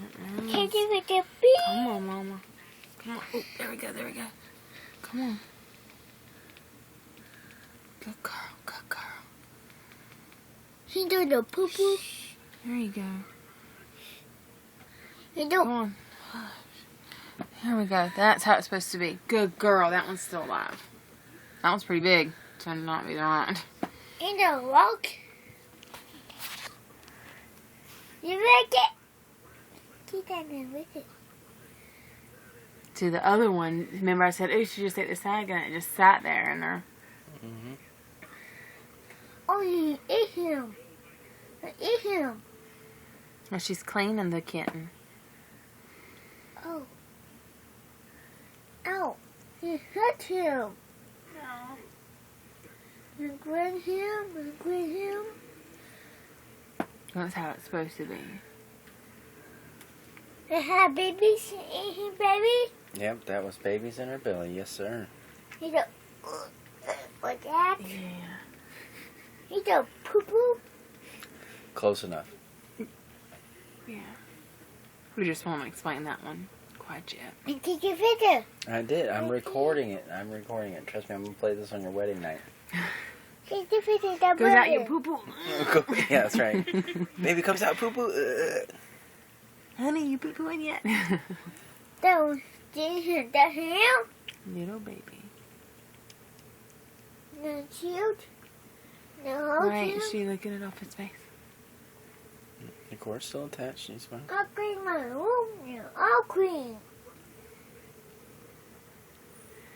Can you make a bee? Come on, Mama. Come on. Oh, there we go. There we go. Come on. Good girl. Good girl. He doing the poo poo. There you go. He Come don't. on. Here we go. That's how it's supposed to be. Good girl. That one's still alive. That one's pretty big. So not be the right. He don't walk. You make it. Keep that with it. To the other one, remember I said, oh, she just ate the sag and it just sat there in her. Mm-hmm. Oh, you eat him. Eat him. Well, she's cleaning the kitten. Oh. Ow. You hurt him. No. You grab him. You grab him. That's how it's supposed to be. They have babies eating baby. Yep, that was babies in her belly. Yes, sir. He don't. Like that. Yeah. He don't poo poo. Close enough. Yeah. We just won't explain that one quite yet. And take a video. I did. I'm recording it. I'm recording it. Trust me, I'm going to play this on your wedding night. Take a video. That Goes out your poo poo. Yeah, that's right. Baby comes out poo-poo. Honey, you poo pooing yet? That was that him. Little baby. No shield. No Right, shield. is she looking it off his face? The cord's still attached. She's fine. I'll clean my room now. I'll clean.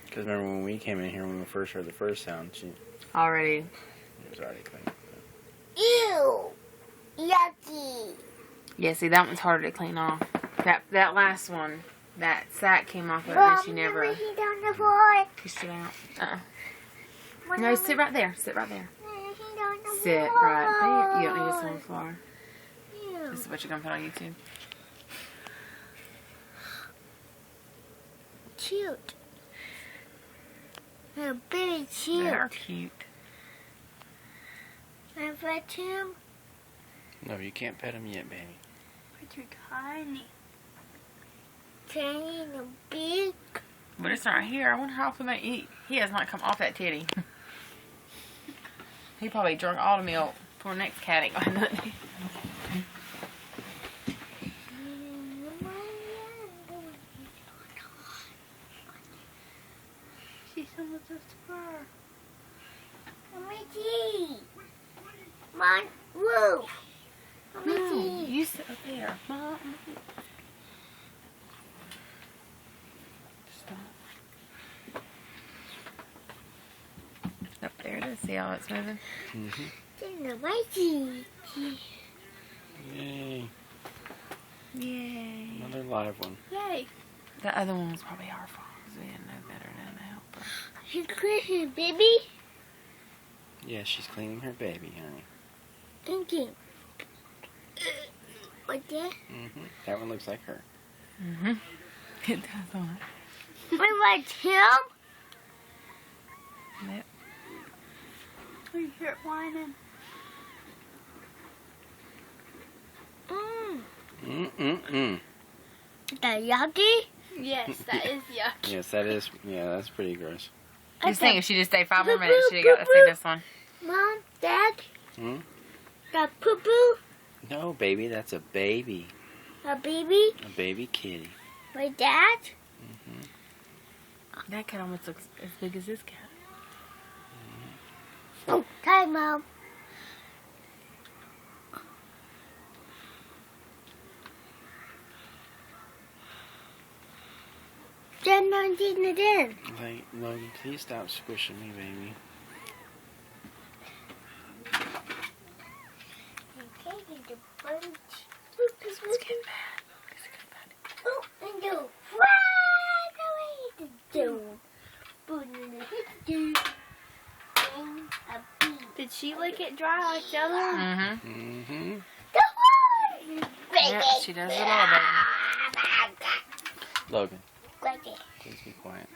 Because remember when we came in here, when we first heard the first sound, it Already. was already clean. Ew. Yucky. Yeah, see, that one's harder to clean off. That last one, that sack came off of it and she never He down the floor. pushed it out. No, sit right there. Sit right there. He down the Sit floor. right there. You don't need to sit on the floor. Ew. This is what you're going to put on YouTube. Cute. They're very cute. They're cute. I pet him. No, you can't pet him yet, baby. But you're tiny. Tiny and big. But it's not here. I wonder how often they eat. He has not come off that titty. He probably drunk all the milk for next cat ain't got nothing. She's on the fur. Mommy, Mom, woo. No, you sit up there. Mom. Stop. Up there it is. See how it's moving? Mm-hmm. Yay. Yay. Another live one. Yay. The other one was probably our fault because we didn't know better than to help her. She's cleaning, baby. Yeah, she's cleaning her baby, honey. Thank you. Like that? Mm-hmm. That one looks like her. Mm-hmm. It does on What about him? it. We hear it whining. Mm-mm-mm. Is that yucky? Yes, that is yucky. Yes, that is. Yeah, that's pretty gross. Just think if she just stayed 5 more minutes, she'd have got to see this one. Mom, Dad, Hmm? that poo-poo, No, baby, that's a baby. a baby, A baby kitty. my dad. That cat almost looks as big as this cat. Oh, hi, Mom. Then I'm eating it in. Like, Logan, please stop squishing me, baby. Okay, the bunch. This one's getting bad. This is bad. Oh, and do right away to do. Did she lick it dry like the other one? Mm-hmm. Mm-hmm. Yep, she does it all, baby. Logan, Like it. please be quiet.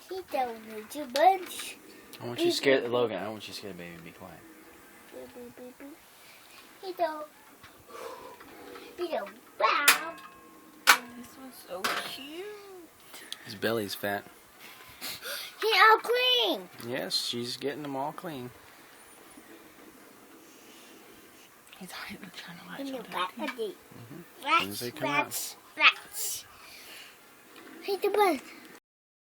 He don't need too much. I want you to scare Logan. I want you to scare the baby. Be quiet. He don't. He don't. Wow. This one's so cute. His belly's fat. He's all clean. Yes, she's getting them all clean. He's hiding trying to In latch the onto back it. of the As soon as they come out. rats. Hey, the bus.